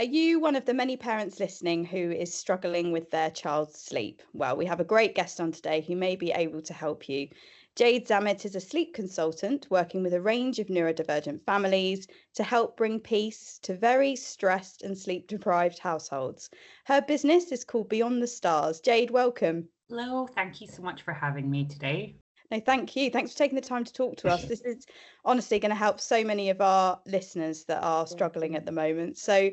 Are you one of the many parents listening who is struggling with their child's sleep? Well, we have a great guest on today who may be able to help you. Jade Zammit is a sleep consultant working with a range of neurodivergent families to help bring peace to very stressed and sleep deprived households. Her business is called Beyond the Stars. Jade, welcome. Hello, thank you so much for having me today. No, thank you. Thanks for taking the time to talk to us. This is honestly going to help so many of our listeners that are struggling at the moment. So,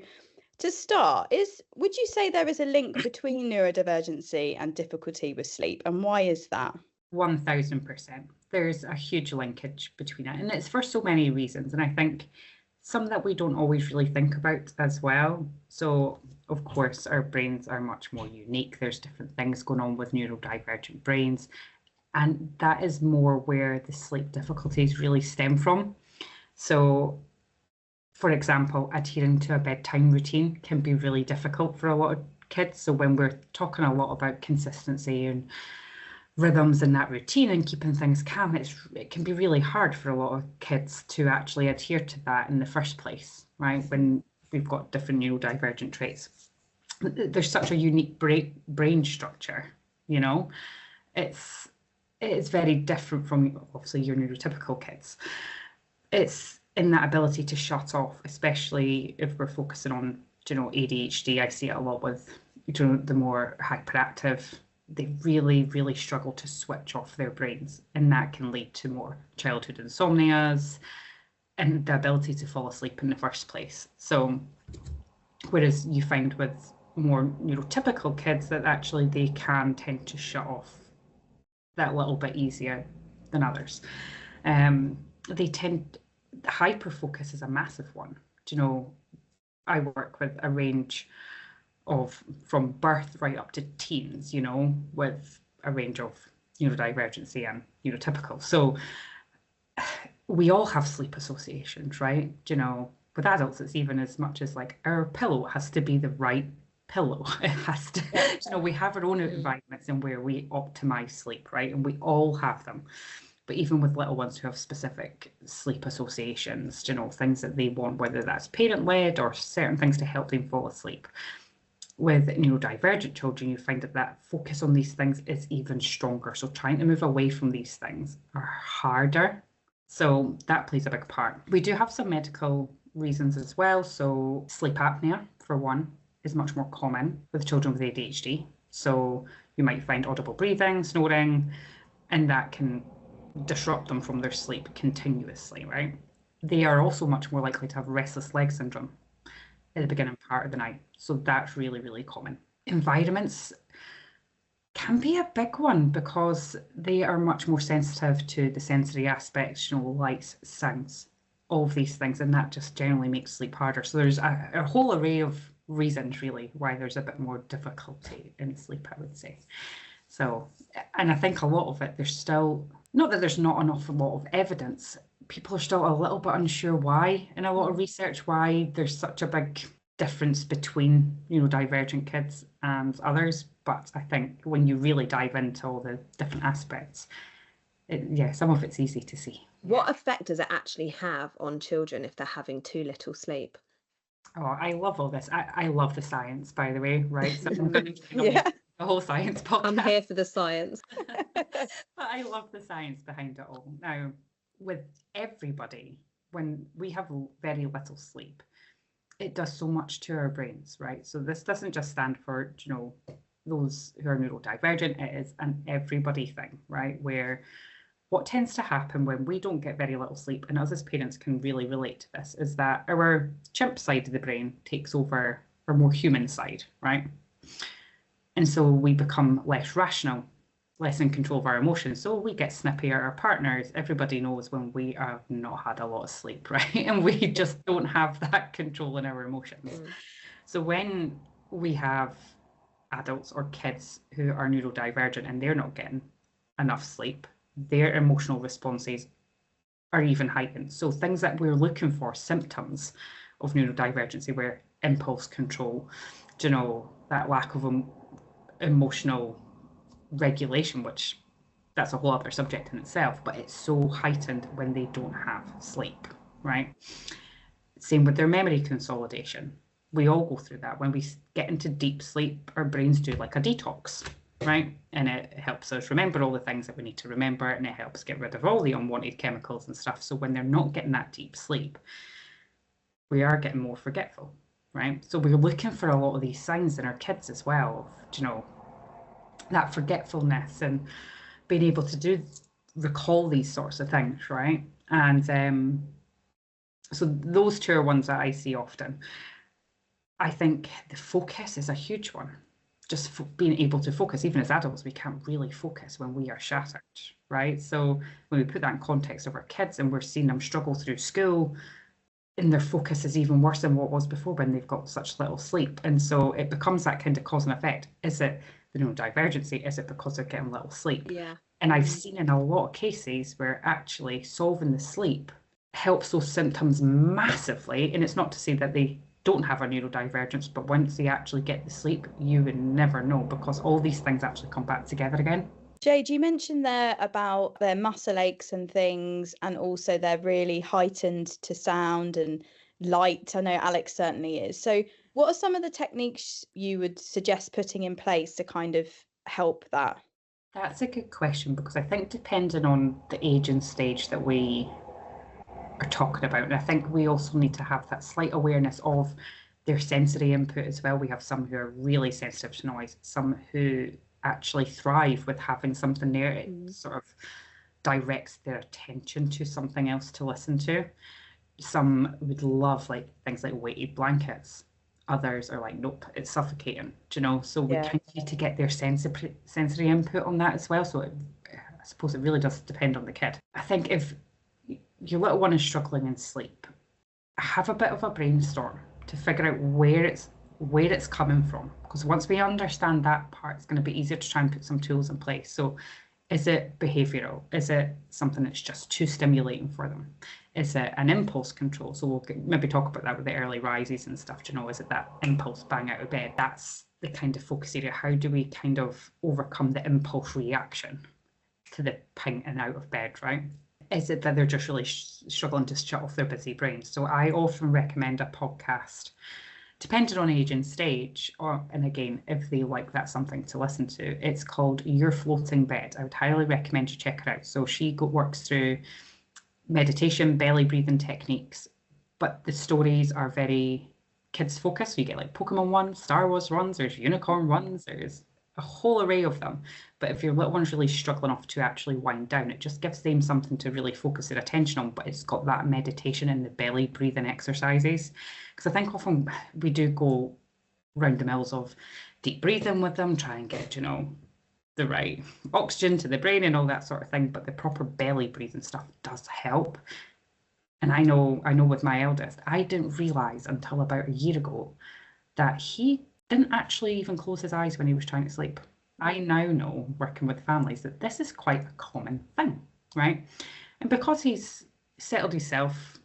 to start, would you say there is a link between neurodivergency and difficulty with sleep, and why is that? 1000%. There's a huge linkage between it, and it's for so many reasons. And I think some that we don't always really think about as well. So, of course, our brains are much more unique. There's different things going on with neurodivergent brains, and that is more where the sleep difficulties really stem from. So, for example, adhering to a bedtime routine can be really difficult for a lot of kids. So when we're talking a lot about consistency and rhythms in that routine and keeping things calm, it can be really hard for a lot of kids to actually adhere to that in the first place, right? When we've got different neurodivergent traits. There's such a unique brain structure, you know? It's very different from obviously your neurotypical kids. It's in that ability to shut off, especially if we're focusing on, ADHD. I see it a lot with, the more hyperactive. They really, really struggle to switch off their brains, and that can lead to more childhood insomnias and the ability to fall asleep in the first place. So, whereas you find with more neurotypical kids that actually they can tend to shut off that little bit easier than others. Hyper focus is a massive one. I work with a range of from birth right up to teens, with a range of neurodivergency and neurotypical. So we all have sleep associations, right? With adults, it's even as much as like our pillow has to be the right pillow. It has to, we have our own environments in where we optimize sleep, right? And we all have them. But even with little ones who have specific sleep associations, things that they want, whether that's parent-led or certain things to help them fall asleep. With neurodivergent children, you find that focus on these things is even stronger. So trying to move away from these things are harder. So that plays a big part. We do have some medical reasons as well. So sleep apnea, for one, is much more common with children with ADHD. So you might find audible breathing, snoring, and that can disrupt them from their sleep continuously, right? They are also much more likely to have restless leg syndrome at the beginning part of the night. So that's really, really common. Environments can be a big one because they are much more sensitive to the sensory aspects, lights, sounds, all of these things, and that just generally makes sleep harder. So there's a whole array of reasons really why there's a bit more difficulty in sleep, I would say. So, and I think a lot of it, there's still, not that there's not a lot of evidence, people are still a little bit unsure why, in a lot of research, why there's such a big difference between neurodivergent kids and others. But I think when you really dive into all the different aspects, some of it's easy to see. What effect does it actually have on children if they're having too little sleep? Oh, I love all this. I love the science, by the way, right? So I'm going to the whole science podcast. I'm here for the science. But I love the science behind it all. Now, with everybody, when we have very little sleep, it does so much to our brains, right? So this doesn't just stand for, those who are neurodivergent. It is an everybody thing, right? Where what tends to happen when we don't get very little sleep, and us as parents can really relate to this, is that our chimp side of the brain takes over our more human side, right? And so we become less rational, less in control of our emotions. So we get snippy at our partners. Everybody knows when we have not had a lot of sleep, right? And we just don't have that control in our emotions. So when we have adults or kids who are neurodivergent and they're not getting enough sleep, their emotional responses are even heightened. So things that we're looking for, symptoms of neurodivergency, where impulse control, that lack of emotional regulation, which that's a whole other subject in itself, but it's so heightened when they don't have sleep, right? Same with their memory consolidation. We all go through that. When we get into deep sleep, our brains do like a detox, right? And it helps us remember all the things that we need to remember, and it helps get rid of all the unwanted chemicals and stuff. So when they're not getting that deep sleep, we are getting more forgetful, right? So we're looking for a lot of these signs in our kids as well, that forgetfulness and being able to recall these sorts of things, right? And so those two are ones that I see often. I think the focus is a huge one. Just being able to focus. Even as adults, we can't really focus when we are shattered, right? So when we put that in context of our kids and we're seeing them struggle through school, and their focus is even worse than what it was before when they've got such little sleep. And so it becomes that kind of cause and effect. Is it the neurodivergency? Is it because they're getting little sleep? Yeah. And I've seen in a lot of cases where actually solving the sleep helps those symptoms massively. And it's not to say that they don't have a neurodivergence, but once they actually get the sleep, you would never know, because all these things actually come back together again. Jade, you mentioned there about their muscle aches and things, and also they're really heightened to sound and light. I know Alex certainly is. So what are some of the techniques you would suggest putting in place to kind of help that? That's a good question, because I think depending on the age and stage that we are talking about, and I think we also need to have that slight awareness of their sensory input as well. We have some who are really sensitive to noise, some who actually thrive with having something there. It sort of directs their attention to something else to listen to. Some would love like things like weighted blankets. Others are like, nope, it's suffocating, so we kind of need to get their sensory input on that as well. So I suppose it really does depend on the kid. I think if your little one is struggling in sleep, have a bit of a brainstorm to figure out where it's coming from, because once we understand that part, it's going to be easier to try and put some tools in place. So is it behavioral? Is it something that's just too stimulating for them? Is it an impulse control? So we'll maybe talk about that with the early rises and stuff. Is it that impulse bang out of bed? That's the kind of focus area. How do we kind of overcome the impulse reaction to the ping out of bed, right? Is it that they're just really struggling to shut off their busy brains? So I often recommend a podcast, depending on age and stage, and again, if they like that something to listen to. It's called Your Floating Bed. I would highly recommend you check it out. So she works through meditation, belly breathing techniques, but the stories are very kids focused. So you get like Pokemon ones, Star Wars ones, there's unicorn ones, there's a whole array of them. But if your little one's really struggling off to actually wind down, it just gives them something to really focus their attention on. But it's got that meditation and the belly breathing exercises. Because I think often we do go round the mills of deep breathing with them, try and get, the right oxygen to the brain and all that sort of thing. But the proper belly breathing stuff does help. And I know with my eldest, I didn't realise until about a year ago that he didn't actually even close his eyes when he was trying to sleep. I now know, working with families, that this is quite a common thing, right? And because he's settled himself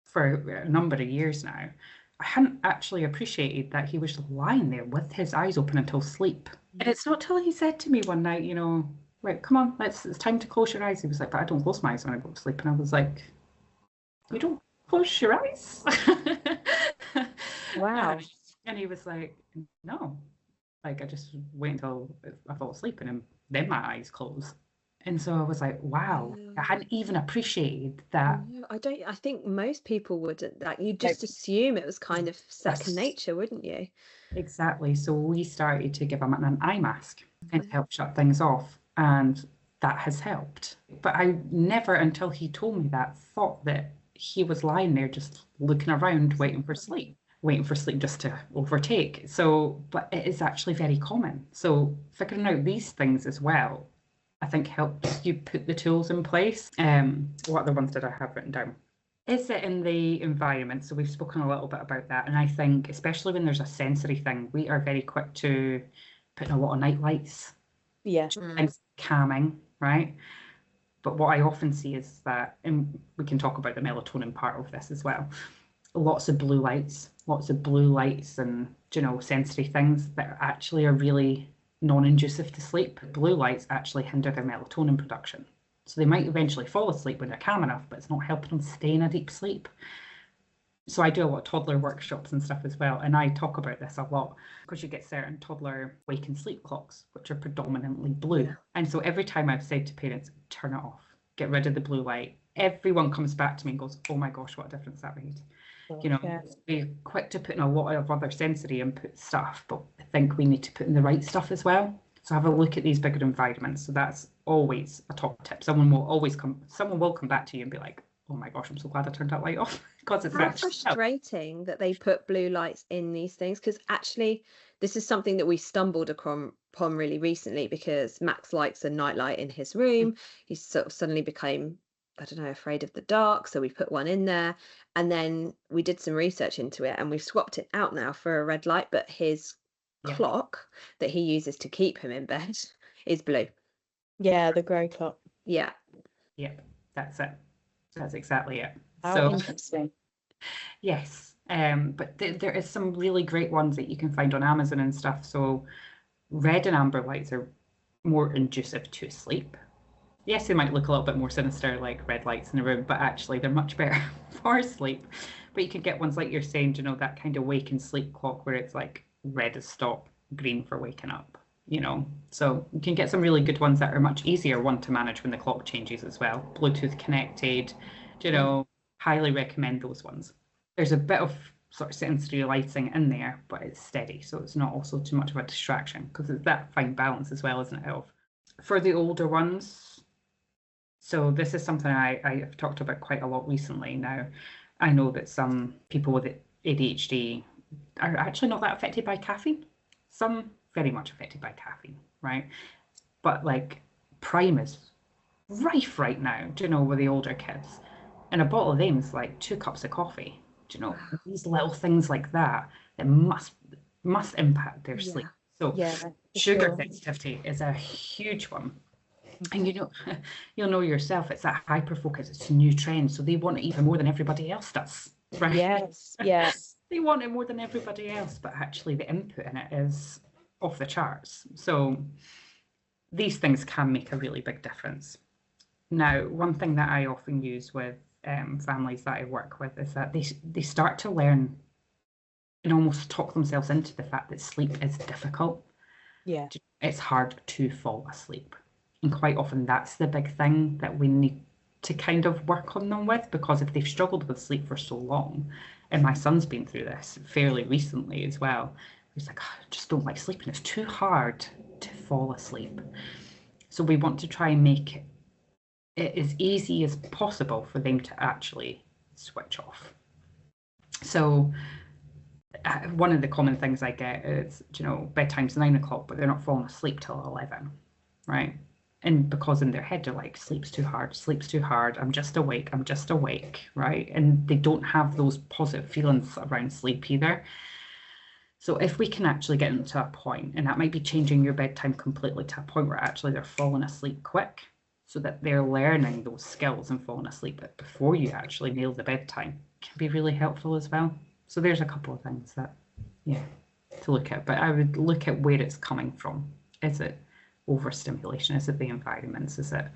for a number of years now, I hadn't actually appreciated that he was lying there with his eyes open until sleep. And it's not till he said to me one night, right, come on, it's time to close your eyes. He was like, but I don't close my eyes when I go to sleep. And I was like, you don't close your eyes? Wow. And he was like, no, like I just wait until I fall asleep and then my eyes close. And so I was like, wow, I hadn't even appreciated that. I think most people wouldn't. Like, you just assume it was kind of second nature, wouldn't you? Exactly. So we started to give him an eye mask and help shut things off. And that has helped. But I never, until he told me that, thought that he was lying there just looking around, waiting for sleep just to overtake. So, but it is actually very common. So figuring out these things as well, I think helps you put the tools in place. What other ones did I have written down? Is it in the environment? So we've spoken a little bit about that. And I think, especially when there's a sensory thing, we are very quick to put in a lot of night lights. Yeah. Things calming, right? But what I often see is that, and we can talk about the melatonin part of this as well, lots of blue lights and, sensory things that actually are really non-inducive to sleep. Blue lights actually hinder their melatonin production. So they might eventually fall asleep when they're calm enough, but it's not helping them stay in a deep sleep. So I do a lot of toddler workshops and stuff as well, and I talk about this a lot because you get certain toddler wake and sleep clocks, which are predominantly blue. Yeah. And so every time I've said to parents, turn it off, get rid of the blue light, everyone comes back to me and goes, oh my gosh, what a difference that made. You know, Yeah. we're quick to put in a lot of other sensory input stuff, but I think we need to put in the right stuff as well. So have a look at these bigger environments. So that's always a top tip. Someone will come back to you and be like, oh my gosh, I'm so glad I turned that light off, because it's How actually frustrating that they put blue lights in these things, because actually this is something that we stumbled upon really recently, because Max likes a nightlight in his room. He sort of suddenly became, I don't know, afraid of the dark, so we put one in there, and then we did some research into it and we've swapped it out now for a red light, but his clock that he uses to keep him in bed is blue. Yeah, the grey clock. Yeah. That's it. That's exactly it. How interesting. Yes, but there is some really great ones that you can find on Amazon and stuff. So red and amber lights are more inducive to sleep. Yes, they might look a little bit more sinister, like red lights in the room, but actually they're much better for sleep. But you can get ones like you're saying, you know, that kind of wake and sleep clock where it's like red is stop, green for waking up, you know. So you can get some really good ones that are much easier one to manage when the clock changes as well. Bluetooth connected, you know, highly recommend those ones. There's a bit of sort of sensory lighting in there, but it's steady, so it's not also too much of a distraction, because it's that fine balance as well, isn't it, of for the older ones. So this is something I have talked about quite a lot recently now. I know that some people with ADHD are actually not that affected by caffeine. Some very much affected by caffeine, right? But like Prime is rife right now, do you know, with the older kids. And a bottle of them is like 2 cups of coffee. Do you know, these little things like that must impact their sleep. So sugar sensitivity is a huge one. And you know, you'll know yourself, it's that hyper focus, it's a new trend. So they want it even more than everybody else does, right? Yes. They want it more than everybody else, but actually the input in it is off the charts. So these things can make a really big difference. Now, one thing that I often use with families that I work with is that they start to learn and almost talk themselves into the fact that sleep is difficult. Yeah. It's hard to fall asleep. And quite often that's the big thing that we need to kind of work on them with, because if they've struggled with sleep for so long, and my son's been through this fairly recently as well, he's like, I just don't like sleeping. It's too hard to fall asleep. So we want to try and make it as easy as possible for them to actually switch off. So one of the common things I get is, you know, bedtime's 9 o'clock, but they're not falling asleep till 11, right? And because in their head they're like, sleep's too hard, I'm just awake, right? And they don't have those positive feelings around sleep either. So if we can actually get them to a point, and that might be changing your bedtime completely to a point where actually they're falling asleep quick, so that they're learning those skills and falling asleep before you actually nail the bedtime, can be really helpful as well. So there's a couple of things that, to look at. But I would look at where it's coming from. Is it overstimulation? Is it the environments? Is it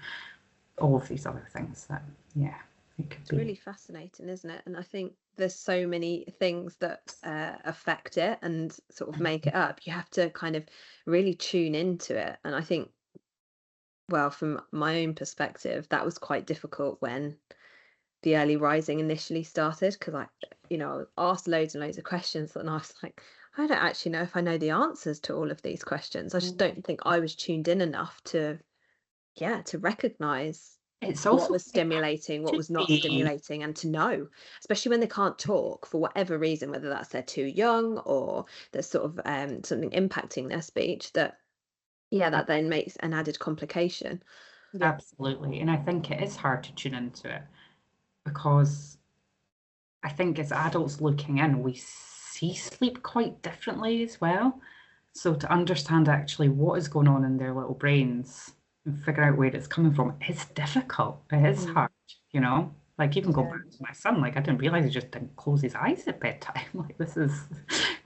all of these other things that, it could be. It's really fascinating, isn't it? And I think there's so many things that affect it and sort of make it up. You have to kind of really tune into it. And I think, well, from my own perspective, that was quite difficult when the early rising initially started, because I asked loads and loads of questions, and I was like, I don't actually know if I know the answers to all of these questions. I just don't think I was tuned in enough to recognize it's also what was stimulating, what was not stimulating, and to know, especially when they can't talk for whatever reason, whether that's they're too young or there's sort of something impacting their speech, that then makes an added complication. Absolutely. And I think it is hard to tune into it, because I think as adults looking in, we see sleep quite differently as well. So to understand actually what is going on in their little brains and figure out where it's coming from, it's difficult. It is hard, you know? Like even go back to my son, like I didn't realize he just didn't close his eyes at bedtime. Like this is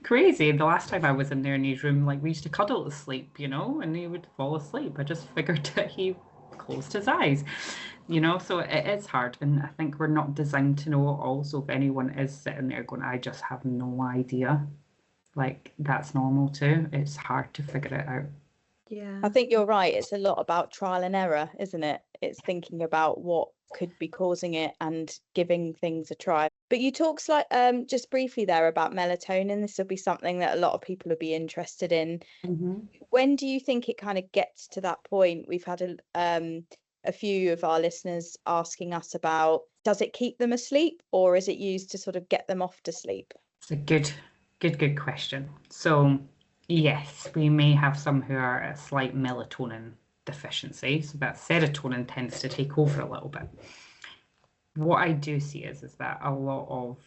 crazy. The last time I was in there in his room, like we used to cuddle to sleep, you know, and he would fall asleep. I just figured that he closed his eyes. you know, so it is hard. And I think we're not designed to know it all. So if anyone is sitting there going, I just have no idea, like that's normal too. It's hard to figure it out. Yeah. I think you're right. It's a lot about trial and error, isn't it? It's thinking about what could be causing it and giving things a try. But you talked just briefly there about melatonin. This will be something that a lot of people will be interested in. When do you think it kind of gets to that point? We've had a few of our listeners asking us about, does it keep them asleep or is it used to sort of get them off to sleep? It's a good question. So yes, we may have some who are at a slight melatonin deficiency, so that serotonin tends to take over a little bit. What I do see is that a lot of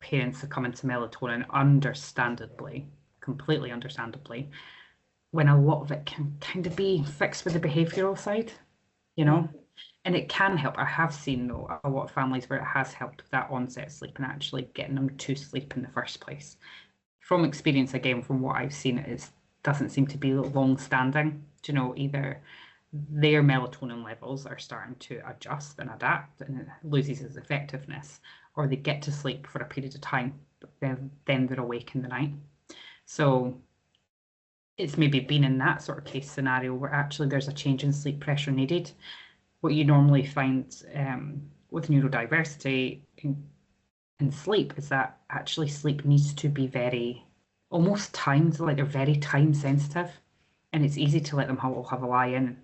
parents succumb into melatonin understandably, completely understandably, when a lot of it can kind of be fixed with the behavioural side, you know? And it can help. I have seen, though, a lot of families where it has helped with that onset sleep and actually getting them to sleep in the first place. From experience, again, from what I've seen, it doesn't seem to be long-standing. You know, either their melatonin levels are starting to adjust and adapt and it loses its effectiveness, or they get to sleep for a period of time, but then they're awake in the night. So it's maybe been in that sort of case scenario where actually there's a change in sleep pressure needed. What you normally find with neurodiversity in sleep is that actually sleep needs to be very, almost timed, like they're very time sensitive. And it's easy to let them have a lie in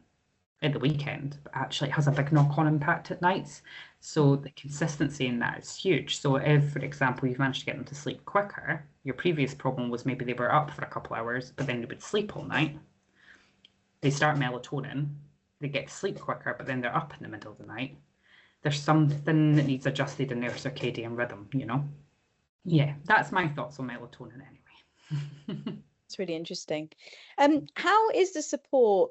at the weekend, but actually it has a big knock-on impact at nights. So the consistency in that is huge. So if, for example, you've managed to get them to sleep quicker, your previous problem was maybe they were up for a couple of hours, but then they would sleep all night. They start melatonin, they get to sleep quicker, but then they're up in the middle of the night. There's something that needs adjusted in their circadian rhythm, you know? Yeah, that's my thoughts on melatonin anyway. It's really interesting. How is the support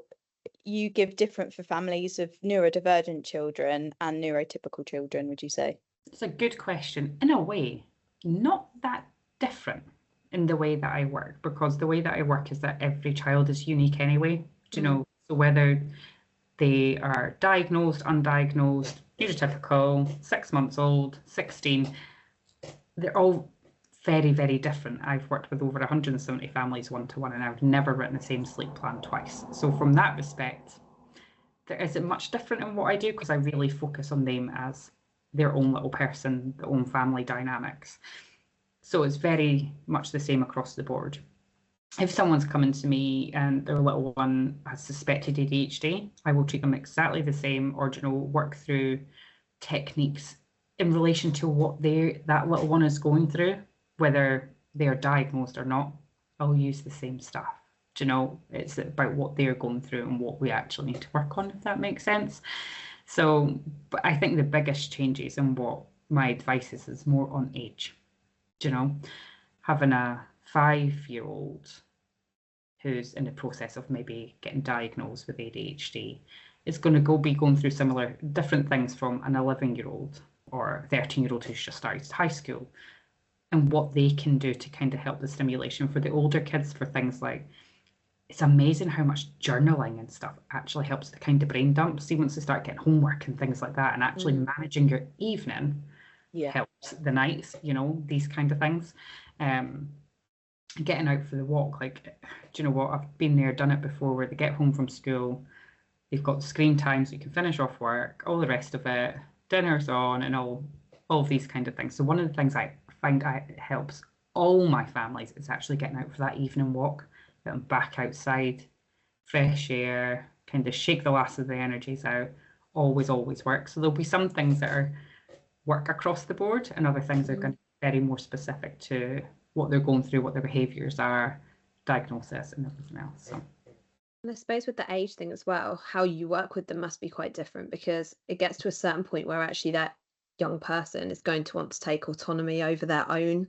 you give different for families of neurodivergent children and neurotypical children, would you say? It's a good question. In a way, not that different in the way that I work, because the way that I work is that every child is unique anyway. Do you know? So whether they are diagnosed, undiagnosed, neurotypical, 6 months old, 16, they're all very, very different. I've worked with over 170 families one-to-one, and I've never written the same sleep plan twice. So from that respect, there isn't much different in what I do because I really focus on them as their own little person, their own family dynamics. So it's very much the same across the board. If someone's coming to me and their little one has suspected ADHD, I will treat them exactly the same, or work through techniques in relation to what that little one is going through, whether they are diagnosed or not. I'll use the same stuff. It's about what they're going through and what we actually need to work on, if that makes sense. So, but I think the biggest changes in what my advice is more on age. Having a 5-year-old who's in the process of maybe getting diagnosed with ADHD is going to be going through similar different things from an 11-year-old or 13-year-old who's just started high school, and what they can do to kind of help the stimulation for the older kids for things like, it's amazing how much journaling and stuff actually helps the kind of brain dump. See, once they start getting homework and things like that, and actually managing your evening helps the nights, these kind of things. Getting out for the walk, like, do you know what? I've been there, done it before, where they get home from school, they've got screen time so you can finish off work, all the rest of it, dinner's on, and all of these kind of things. So one of the things I find helps all my families is actually getting out for that evening walk, getting back outside, fresh air, kind of shake the last of the energies out. Always works. So there'll be some things that work across the board, and other things are going to be very more specific to what they're going through, what their behaviours are, diagnosis, and everything else. So. And I suppose with the age thing as well, how you work with them must be quite different, because it gets to a certain point where actually that young person is going to want to take autonomy over their own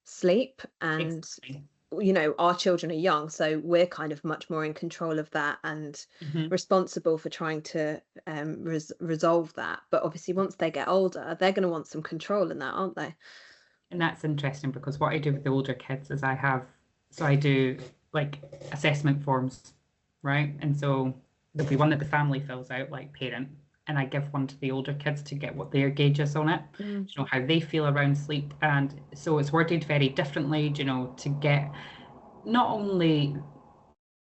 sleep. And Exactly. Our children are young, so we're kind of much more in control of that and responsible for trying to resolve that. But obviously once they get older, they're going to want some control in that, aren't they? And that's interesting, because what I do with the older kids is I do like assessment forms, right? And so there'll be one that the family fills out, like parent, and I give one to the older kids to get what their gauge is on it, you know, how they feel around sleep. And so it's worded very differently, you know, to get not only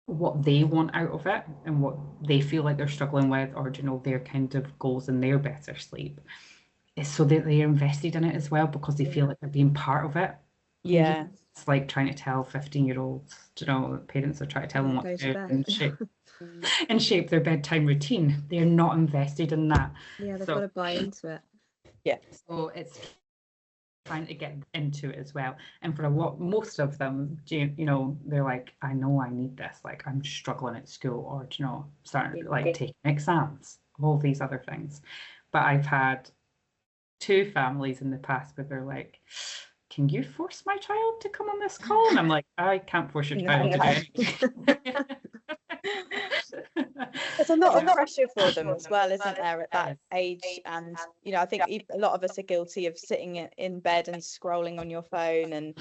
what they want out of it and what they feel like they're struggling with, or, you know, their kind of goals and their better sleep, is so that they're invested in it as well, because they feel like they're being part of it. Yeah. It's like trying to tell 15-year-olds, you know, parents are trying to tell them what to do and shape their bedtime routine. They're not invested in that. Yeah, they've got to buy into it. Yeah. So it's trying to get into it as well. And for most of them, you know, they're like, I know I need this. Like, I'm struggling at school, or, you know, starting like taking exams, all these other things. But I've had 2 families in the past where they're like, can you force my child to come on this call? And I'm like, I can't force your child to do anything. There's a lot of pressure for them as well, isn't there, at that age? And, you know, I think a lot of us are guilty of sitting in bed and scrolling on your phone. And,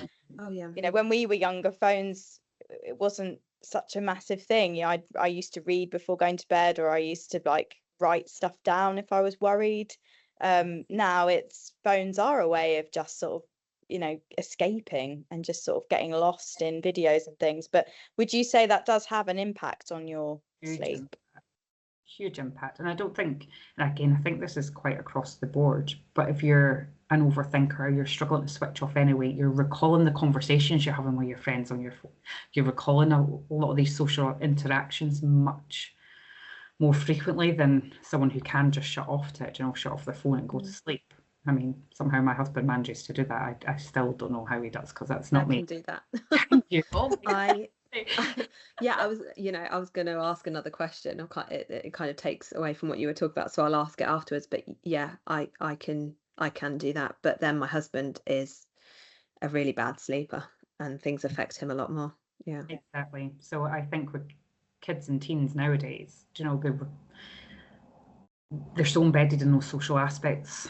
you know, when we were younger, phones, it wasn't such a massive thing. You know, I used to read before going to bed, or I used to like write stuff down if I was worried. Now phones are a way of just sort of, you know, escaping and just sort of getting lost in videos and things. But would you say that does have an impact on your sleep? Huge impact. And I don't think, and again, I think this is quite across the board, but if you're an overthinker, you're struggling to switch off anyway, you're recalling the conversations you're having with your friends on your phone, you're recalling a lot of these social interactions much more frequently than someone who can just shut off to it, you know, shut off their phone and go to sleep. I mean, somehow my husband manages to do that. I still don't know how he does, because that's not me. I can do that. I was going to ask another question. It kind of takes away from what you were talking about, so I'll ask it afterwards. But yeah, I can do that. But then my husband is a really bad sleeper, and things affect him a lot more. Yeah, exactly. So I think with kids and teens nowadays, you know, they're so embedded in those social aspects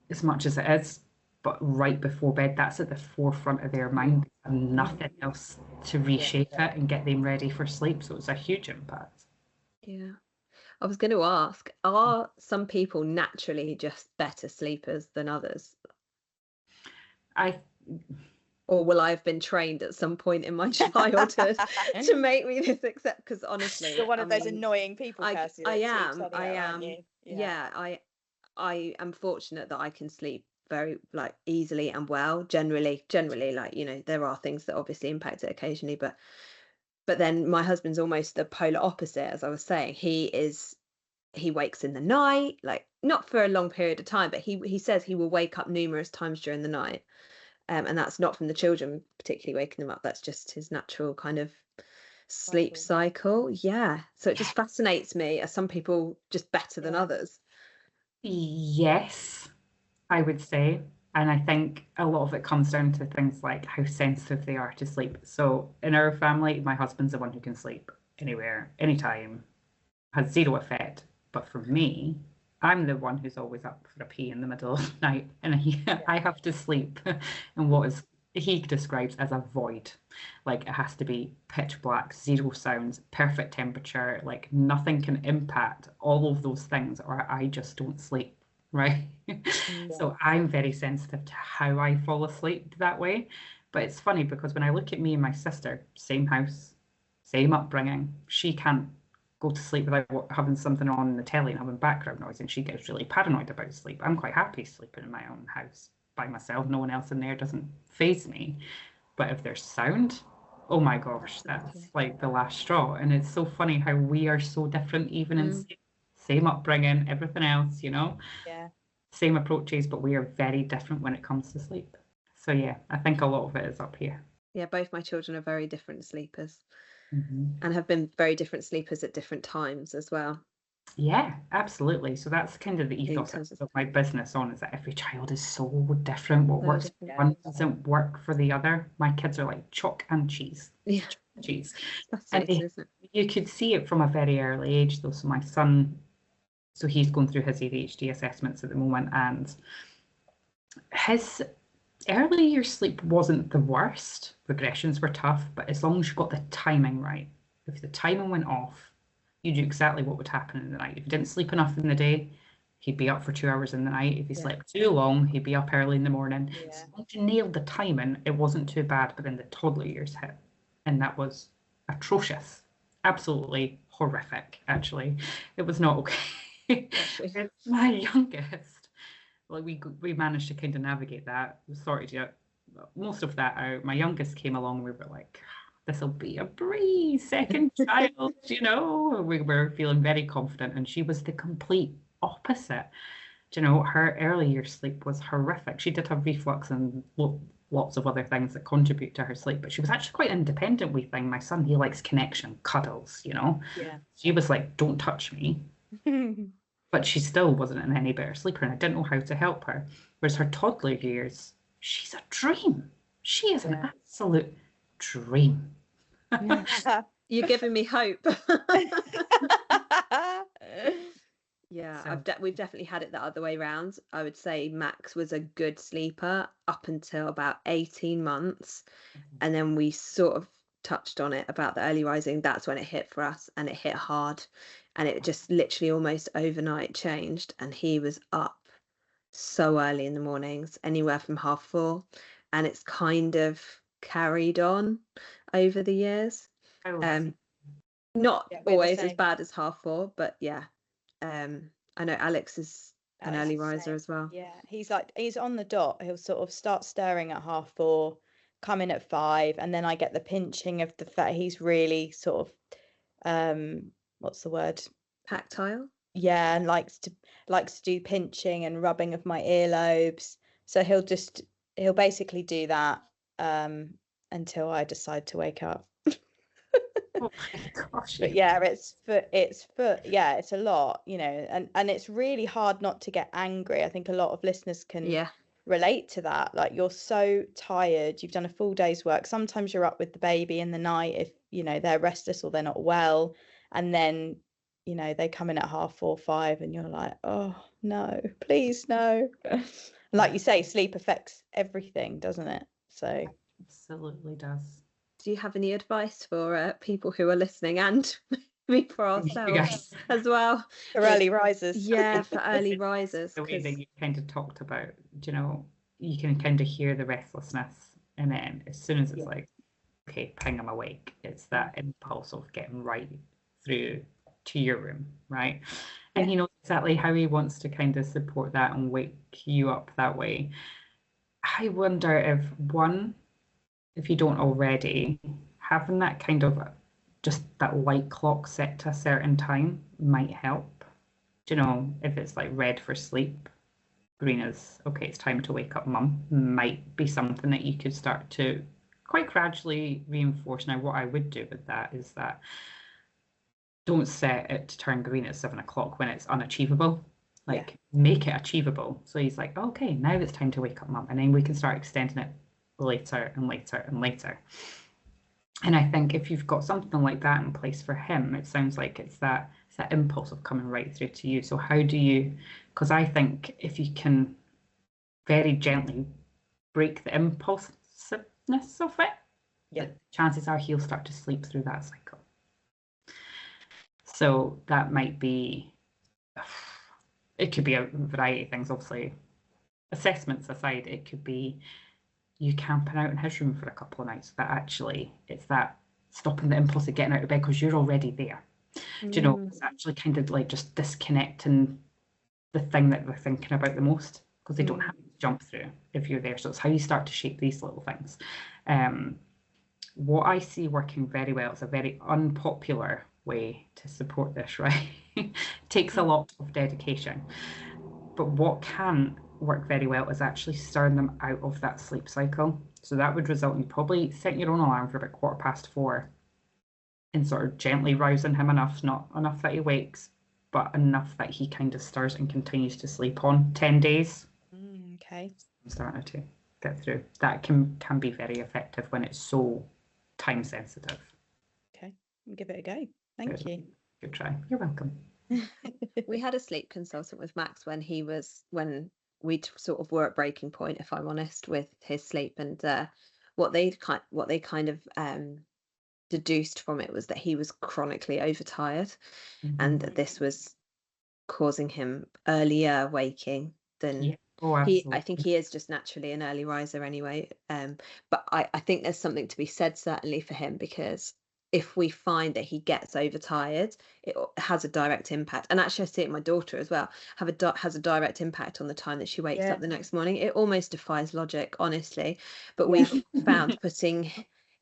as much as it is, but right before bed, that's at the forefront of their mind, and nothing else to reshape it and get them ready for sleep. So it's a huge impact. Yeah. I was going to ask, are some people naturally just better sleepers than others? Or will I have been trained at some point in my childhood to make me this accept? Because honestly, you're one of those annoying people, Kirsty. I am. Yeah, I am fortunate that I can sleep very like easily and well. Generally, like, you know, there are things that obviously impact it occasionally, but then my husband's almost the polar opposite. As I was saying, he wakes in the night, like not for a long period of time, but he says he will wake up numerous times during the night. And that's not from the children particularly waking him up. That's just his natural kind of sleep cycle. Yeah. So it just fascinates me. Are some people just better than others? Yes, I would say. And I think a lot of it comes down to things like how sensitive they are to sleep. So in our family, my husband's the one who can sleep anywhere, anytime, has zero effect. But for me, I'm the one who's always up for a pee in the middle of the night, and I have to sleep in what he describes as a void. Like, it has to be pitch black, zero sounds, perfect temperature, like nothing can impact all of those things, or I just don't sleep, right? So I'm very sensitive to how I fall asleep that way. But it's funny, because when I look at me and my sister, same house, same upbringing, she can't go to sleep without having something on the telly and having background noise, and she gets really paranoid about sleep. I'm quite happy sleeping in my own house by myself. No one else in there, doesn't faze me. But if there's sound, oh my gosh, that's like the last straw. And it's so funny how we are so different, even in same upbringing, everything else, you know, same approaches, but we are very different when it comes to sleep. So yeah, I think a lot of it is up here. Yeah, both my children are very different sleepers. And have been very different sleepers at different times as well. Yeah, absolutely. So that's kind of the ethos of my business is that every child is so different. What works for one doesn't work for the other. My kids are like chalk and cheese. Yeah. Cheese. And you could see it from a very early age though. So my son, so he's going through his ADHD assessments at the moment, and his early year sleep wasn't the worst. Regressions were tough, but as long as you got the timing right, if the timing went off, you knew exactly what would happen in the night. If he didn't sleep enough in the day, he'd be up for 2 hours in the night. If he slept too long, he'd be up early in the morning. So once you nailed the timing, it wasn't too bad. But then the toddler years hit, and that was atrocious. Absolutely horrific, actually. It was not okay. It's my youngest. Like we managed to kind of navigate that. We sorted most of that out. My youngest came along. We were like, this will be a breeze. Second child, We were feeling very confident, and she was the complete opposite. Her early year sleep was horrific. She did have reflux and lots of other things that contribute to her sleep, but she was actually quite independent wee thing. My son, he likes connection, cuddles, Yeah. She was like, don't touch me. But she still wasn't an any better sleeper, and I didn't know how to help her. Whereas her toddler years, she's a dream. She is an absolute dream. You're giving me hope. Yeah, we've definitely had it the other way around. I would say Max was a good sleeper up until about 18 months. And then we sort of touched on it about the early rising. That's when it hit for us, and it hit hard. And it just literally almost overnight changed. And he was up so early in the mornings, anywhere from 4:30. And it's kind of carried on over the years. Not always as bad as 4:30, but yeah. I know Alex is an early riser as well. Yeah, he's on the dot. He'll sort of start stirring at 4:30, come in at 5, and then I get the pinching of the fact he's really sort of what's the word? Tactile. Yeah, and likes to do pinching and rubbing of my earlobes. So he'll basically do that until I decide to wake up. Oh my gosh. But yeah, it's a lot, and it's really hard not to get angry. I think a lot of listeners can relate to that. Like, you're so tired, you've done a full day's work. Sometimes you're up with the baby in the night if they're restless or they're not well, and then they come in at 4:30, 5, and you're like, oh no, please no. Like you say, sleep affects everything, doesn't it? So absolutely does. Do you have any advice for people who are listening, and maybe for ourselves as well? For early risers. Yeah, for early risers. The way that you kind of talked about, you can kind of hear the restlessness, and then as soon as it's like, okay, ping, I'm awake, it's that impulse of getting right through to your room, right? And he knows exactly how he wants to kind of support that and wake you up that way. I wonder if you don't already, having that kind of just that light clock set to a certain time might help. If it's like red for sleep, green is, okay, it's time to wake up, mum, might be something that you could start to quite gradually reinforce. Now, what I would do with that is that don't set it to turn green at 7 o'clock when it's unachievable. Make it achievable. So he's like, okay, now it's time to wake up, mum. And then we can start extending it later and later and later. And I think if you've got something like that in place for him, it sounds like it's that impulse of coming right through to you. So how do you, because I think if you can very gently break the impulsiveness of it, chances are he'll start to sleep through that cycle. So that might be, it could be a variety of things, obviously. Assessments aside, it could be you camping out in his room for a couple of nights, but actually it's that stopping the impulse of getting out of bed because you're already there. It's actually kind of like just disconnecting the thing that they're thinking about the most, because they don't have to jump through if you're there. So it's how you start to shape these little things. What I see working very well, is a very unpopular way to support this, right? Takes a lot of dedication. But what can work very well is actually stirring them out of that sleep cycle. So that would result in probably setting your own alarm for about 4:15 and sort of gently rousing him enough, not enough that he wakes, but enough that he kind of stirs and continues to sleep on 10 days. Okay. I'm starting to get through. That can be very effective when it's so time sensitive. Okay, I'll give it a go. Thank you. Good try. You're welcome. We had a sleep consultant with Max when we sort of were at breaking point, if I'm honest, with his sleep, and what they kind of deduced from it was that he was chronically overtired, Mhm. and that this was causing him earlier waking than Yeah. Oh, I think absolutely. he is just naturally an early riser anyway. But I think there's something to be said certainly for him, because if we find that he gets overtired, it has a direct impact. And actually, I see it in my daughter as well. Has a direct impact on the time that she wakes Yeah. up the next morning. It almost defies logic, honestly. But Yeah. we've found putting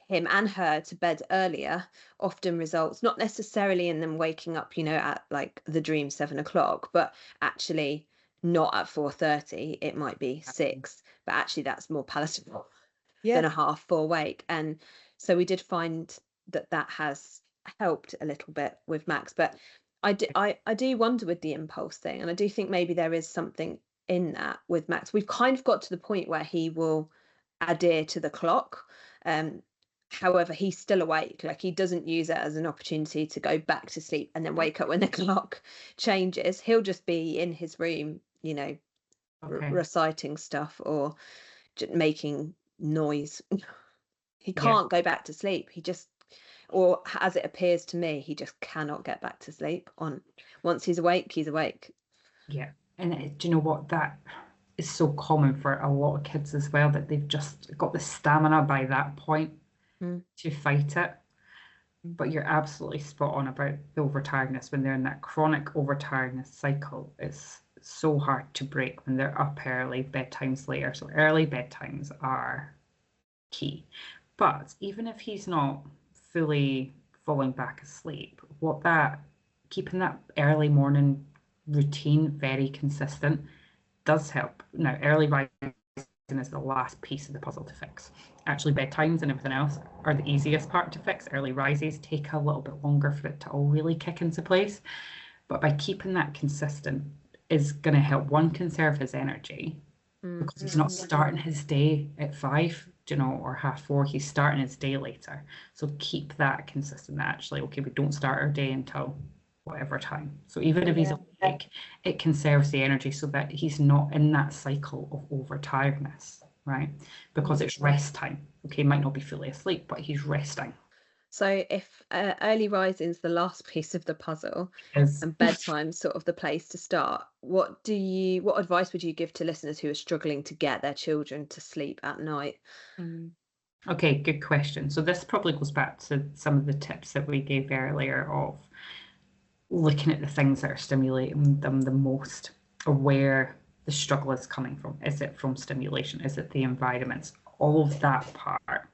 him and her to bed earlier often results not necessarily in them waking up, at like the dream 7 o'clock, but actually not at 4:30. It might be 6, but actually that's more palatable than Yeah. a half full wake. And so we did find that has helped a little bit with Max. But I do wonder with the impulse thing, and I do think maybe there is something in that with Max. We've kind of got to the point where he will adhere to the clock. However, he's still awake. Like, he doesn't use it as an opportunity to go back to sleep and then wake up when the clock changes. He'll just be in his room, Okay. reciting stuff or making noise. He Yeah. can't go back to sleep. He just, or as it appears to me, he just cannot get back to sleep. Once he's awake, he's awake. Yeah. And do you know what? That is so common for a lot of kids as well, that they've just got the stamina by that point to fight it. But you're absolutely spot on about the overtiredness. When they're in that chronic overtiredness cycle, it's so hard to break when they're up early, bedtimes later. So early bedtimes are key. But even if he's not fully falling back asleep, keeping that early morning routine very consistent does help. Now, early rising is the last piece of the puzzle to fix. Actually, bedtimes and everything else are the easiest part to fix. Early rises take a little bit longer for it to all really kick into place. But by keeping that consistent is going to help, one, conserve his energy, because he's not starting his day at 5, or 4:30. He's starting his day later. So keep that consistent. Actually, okay, we don't start our day until whatever time. So even if he's awake, it conserves the energy so that he's not in that cycle of overtiredness, right? Because it's rest time. Okay, might not be fully asleep, but he's resting. So if early rising is the last piece of the puzzle and bedtime's sort of the place to start, what advice would you give to listeners who are struggling to get their children to sleep at night? Okay, good question. So this probably goes back to some of the tips that we gave earlier of looking at the things that are stimulating them the most, or where the struggle is coming from. Is it from stimulation? Is it the environments? All of that part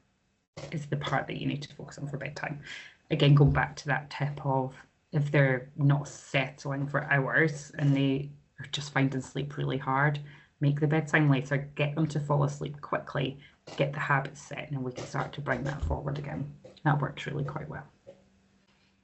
is the part that you need to focus on for bedtime. Again, going back to that tip of, if they're not settling for hours and they are just finding sleep really hard, make the bedtime later, get them to fall asleep quickly, get the habits set, and we can start to bring that forward again. That works really quite well.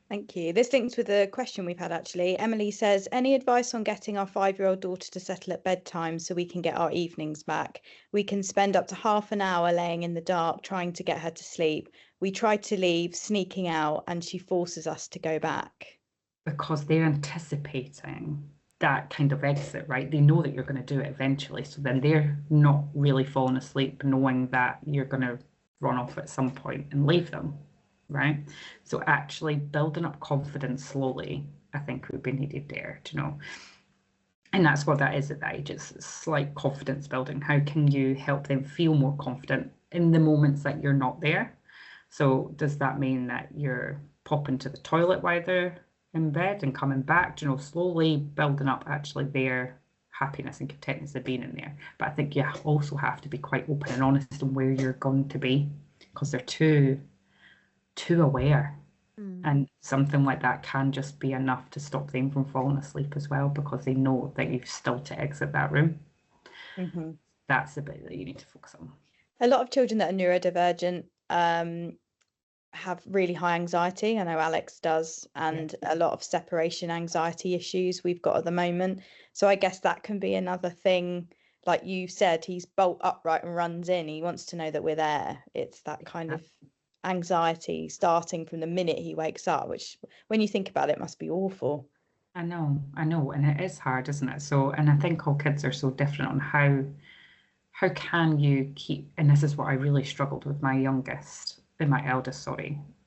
Thank you. This links with a question we've had actually. Emily says, any advice on getting our 5-year-old daughter to settle at bedtime so we can get our evenings back? We can spend up to half an hour laying in the dark trying to get her to sleep. We try to leave, sneaking out, and she forces us to go back. Because they're anticipating that kind of exit, right? They know that you're going to do it eventually. So then they're not really falling asleep knowing that you're going to run off at some point and leave them, right? So actually building up confidence slowly, I think, would be needed there, and that's what that is at that age. It's slight confidence building. How can you help them feel more confident in the moments that you're not there? So does that mean that you're popping to the toilet while they're in bed and coming back, slowly building up actually their happiness and contentness of being in there? But I think you also have to be quite open and honest on where you're going to be, because they're too aware. And something like that can just be enough to stop them from falling asleep as well, because they know that you've still to exit that room. That's the bit that you need to focus on. A lot of children that are neurodivergent have really high anxiety. I know Alex does, and a lot of separation anxiety issues we've got at the moment. So I guess that can be another thing. Like you said, he's bolt upright and runs in. He wants to know that we're there. It's that kind of anxiety starting from the minute he wakes up, which, when you think about it, must be awful. I know, and it is hard, isn't it? So, and I think all kids are so different on how can you keep, and this is what I really struggled with my youngest, in my eldest,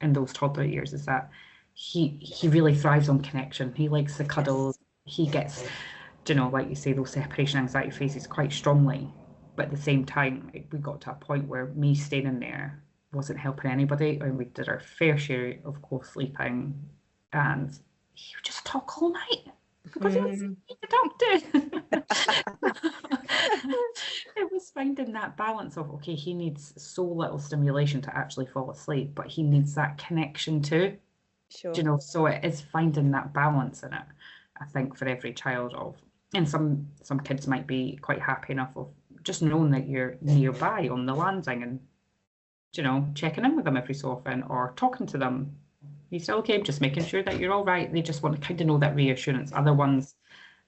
in those toddler years, is that he really thrives on connection. He likes the cuddles. He gets, like you say, those separation anxiety phases quite strongly. But at the same time, we got to a point where me staying in there wasn't helping anybody, and we did our fair share of co-sleeping, and he would just talk all night because he was need to talk to. It was finding that balance of, okay, he needs so little stimulation to actually fall asleep, but he needs that connection too. Sure. So it is finding that balance in it, I think, for every child and some kids might be quite happy enough of just knowing that you're nearby on the landing and, checking in with them every so often or talking to them. You still okay? Just making sure that you're all right. They just want to kind of know that reassurance. Other ones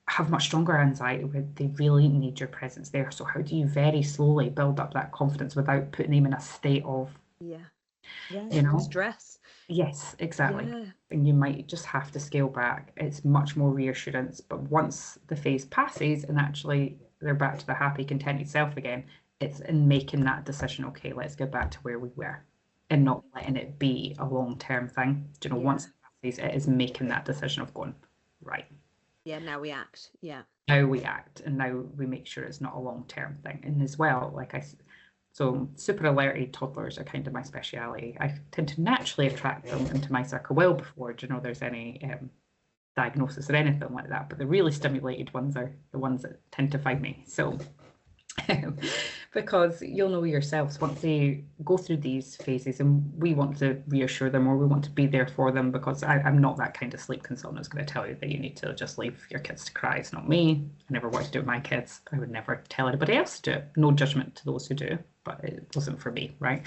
have much stronger anxiety where they really need your presence there. So how do you very slowly build up that confidence without putting them in a state of stress? Yes, exactly. Yeah. And you might just have to scale back. It's much more reassurance. But once the phase passes and actually they're back to the happy, contented self again, it's in making that decision, okay, let's get back to where we were, and not letting it be a long-term thing. Once it passes, it is making that decision of going, right. Yeah, now we act. Yeah. Now we act, and now we make sure it's not a long-term thing. And as well, so super alerted toddlers are kind of my speciality. I tend to naturally attract them into my circle well before, there's any diagnosis or anything like that. But the really stimulated ones are the ones that tend to find me. So because you'll know yourselves once they go through these phases, and we want to reassure them or we want to be there for them, because I'm not that kind of sleep consultant who's going to tell you that you need to just leave your kids to cry. It's not me. I never want to do it with my kids. I would never tell anybody else to do it. No judgment to those who do, but it wasn't for me, right?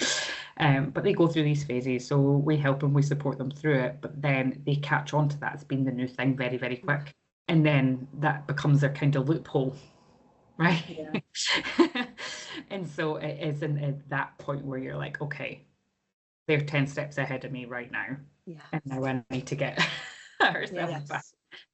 But they go through these phases, so we help them, we support them through it, but then they catch on to that as being the new thing very, very quick. And then that becomes their kind of loophole, right? Yeah. And so it is at that point where you're like, okay, they're 10 steps ahead of me right now. Yeah. And now I need to get ourselves back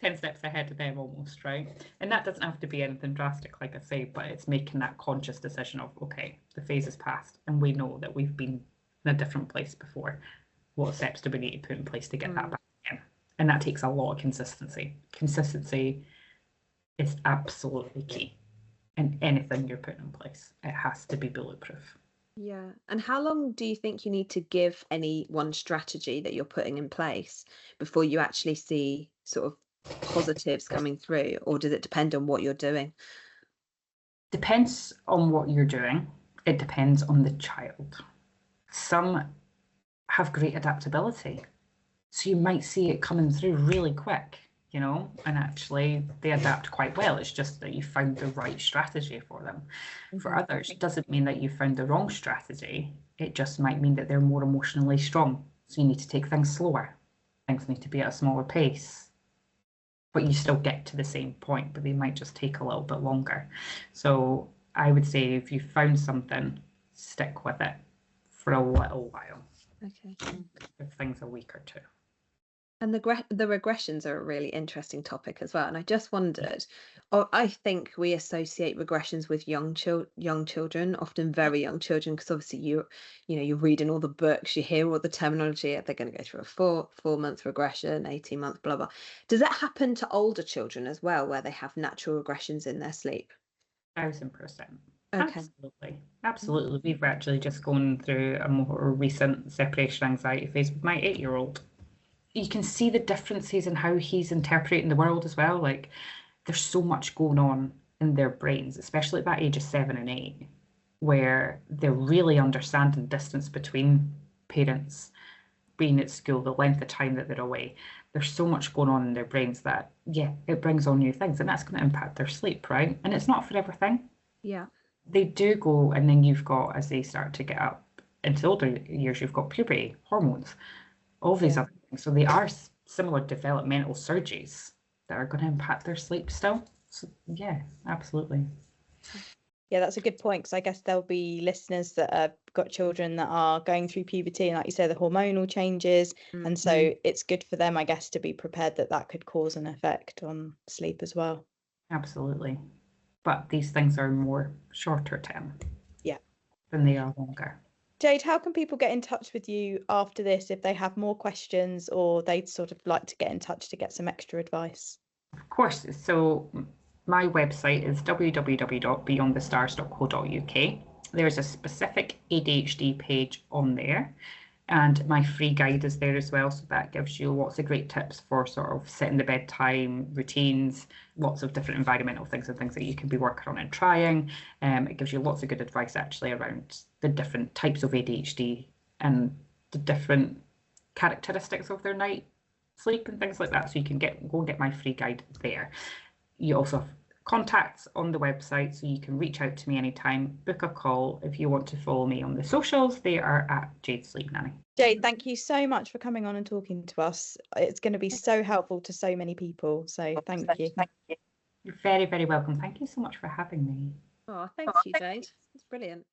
10 steps ahead of them almost, right? And that doesn't have to be anything drastic, like I say, but it's making that conscious decision of, okay, the phase is past and we know that we've been in a different place before. What steps do we need to put in place to get that back again? And that takes a lot of consistency. Consistency is absolutely key. And anything you're putting in place, it has to be bulletproof. Yeah. And how long do you think you need to give any one strategy that you're putting in place before you actually see sort of positives coming through? Or does it depend on what you're doing? Depends on what you're doing. It depends on the child. Some have great adaptability. So you might see it coming through really quick, and actually they adapt quite well. It's just that you found the right strategy for them. For others, it doesn't mean that you found the wrong strategy. It just might mean that they're more emotionally strong. So you need to take things slower. Things need to be at a smaller pace. But you still get to the same point, but they might just take a little bit longer. So I would say if you found something, stick with it for a little while. Okay. Give things a week or two. And the regressions are a really interesting topic as well. And I just wondered, I think we associate regressions with young children, often very young children, because obviously you're reading all the books, you hear all the terminology. They're going to go through a 4-month regression, 18-month, blah blah. Does that happen to older children as well, where they have natural regressions in their sleep? 1000%. Okay. Absolutely. We've actually just gone through a more recent separation anxiety phase with my 8-year-old. You can see the differences in how he's interpreting the world as well. Like, there's so much going on in their brains, especially at that age of 7 and 8, where they're really understanding distance between parents, being at school, the length of time that they're away. There's so much going on in their brains that, it brings on new things, and that's going to impact their sleep, right? And it's not for everything. Yeah. They do go, and then you've got, as they start to get up into older years, you've got puberty, hormones, all these other things. So they are similar developmental surges that are going to impact their sleep still. So yeah, absolutely. Yeah, that's a good point, because I guess there'll be listeners that have got children that are going through puberty and, like you say, the hormonal changes. And so it's good for them, I guess, to be prepared that could cause an effect on sleep as well. Absolutely. But these things are more shorter term. Yeah. Than they are longer. Jade, how can people get in touch with you after this if they have more questions or they'd sort of like to get in touch to get some extra advice? Of course. So my website is www.beyondthestars.co.uk. There's a specific ADHD page on there, and my free guide is there as well. So that gives you lots of great tips for sort of setting the bedtime routines, lots of different environmental things and things that you can be working on and trying. It gives you lots of good advice actually around the different types of ADHD and the different characteristics of their night sleep and things like that. So you can go and get my free guide there. You also have contacts on the website, so you can reach out to me anytime, book a call. If you want to follow me on the socials, they are at Jade Sleep Nanny. Jade, thank you so much for coming on and talking to us. It's going to be so helpful to so many people. So thank you. You're very, very welcome. Thank you so much for having me. Oh, thank you, Jade. It's brilliant.